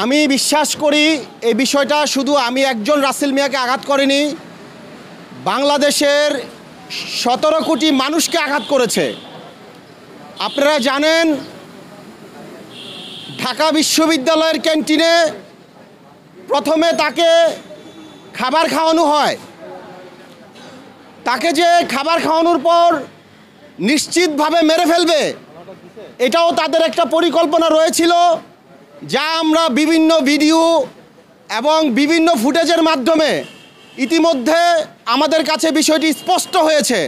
আমি বিশ্বাস করি এই বিষয়টা শুধু আমি একজন রাসেল মিয়াকে আঘাত করেনি, বাংলাদেশের 17 কোটি মানুষকে আঘাত করেছে। আপনারা জানেন ঢাকা বিশ্ববিদ্যালয়ের ক্যান্টিনে প্রথমে তাকে খাবার খাওয়ানো হয়। তাকে যে খাবার খাওয়ানোর পর নিশ্চিতভাবে মেরে ফেলবে এটাও তাদের একটা পরিকল্পনা রয়েছিল, যা আমরা বিভিন্ন ভিডিও এবং বিভিন্ন ফুটেজের মাধ্যমে ইতিমধ্যে আমাদের কাছে বিষয়টি স্পষ্ট হয়েছে।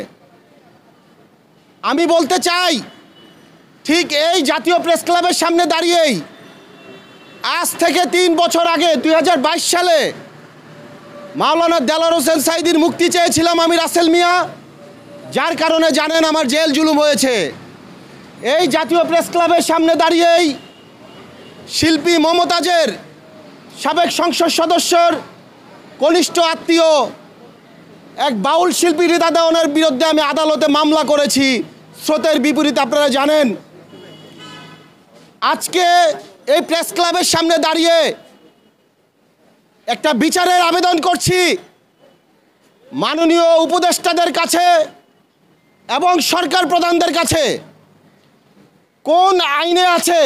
আমি বলতে চাই, ঠিক এই জাতীয় প্রেস ক্লাবের সামনে দাঁড়িয়েই আজ থেকে 3 বছর আগে 2022 সালে মাওলানা দেলোয়ার হোসেন সাঈদীর মুক্তি চেয়েছিলাম আমি রাসেল মিয়া, যার কারণে জানেন আমার জেল জুলুম হয়েছে। এই জাতীয় প্রেস ক্লাবের সামনে দাঁড়িয়েই শিল্পী মমতাজের সাবেক সংসদ সদস্যর কনিষ্ঠ আত্মীয় এক বাউল শিল্পী রিদা দেওয়ানের বিরুদ্ধে আমি আদালতে মামলা করেছি স্রোতের বিপরীতে, আপনারা জানেন। আজকে এই প্রেস ক্লাবের সামনে দাঁড়িয়ে একটা বিচারের আবেদন করছি মাননীয় উপদেষ্টাদের কাছে এবং সরকার প্রধানদের কাছে। কোন আইনে আছে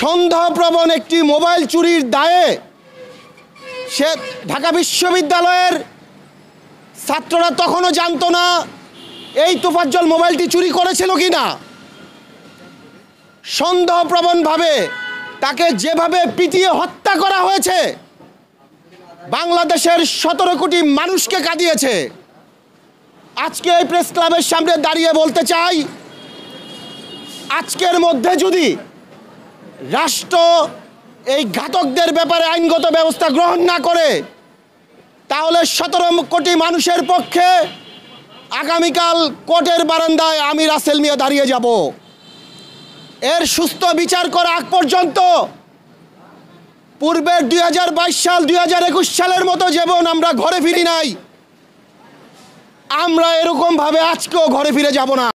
সন্দেহপ্রবণ একটি মোবাইল চুরির দায়ে সে ঢাকা বিশ্ববিদ্যালয়ের ছাত্ররা তখনও জানতো না এই তোফাজ্জল মোবাইলটি চুরি করেছিল কিনা। সন্দেহপ্রবণভাবে তাকে যেভাবে পিটিয়ে হত্যা করা হয়েছে বাংলাদেশের 17 কোটি মানুষকে কাঁদিয়েছে। আজকে এই প্রেস ক্লাবের সামনে দাঁড়িয়ে বলতে চাই, আজকের মধ্যে যদি রাষ্ট্র এই ঘাতকদের ব্যাপারে আইনগত ব্যবস্থা গ্রহণ না করে তাহলে 17 কোটি মানুষের পক্ষে আগামীকাল কোর্টের বারান্দায় আমি রাসেল মিয়া দাঁড়িয়ে যাব। এর সুস্থ বিচার করা আগ পর্যন্ত পূর্বের 2022 সাল 2021 সালের মতো যেমন আমরা ঘরে ফিরি নাই, আমরা এরকমভাবে আজকেও ঘরে ফিরে যাব না।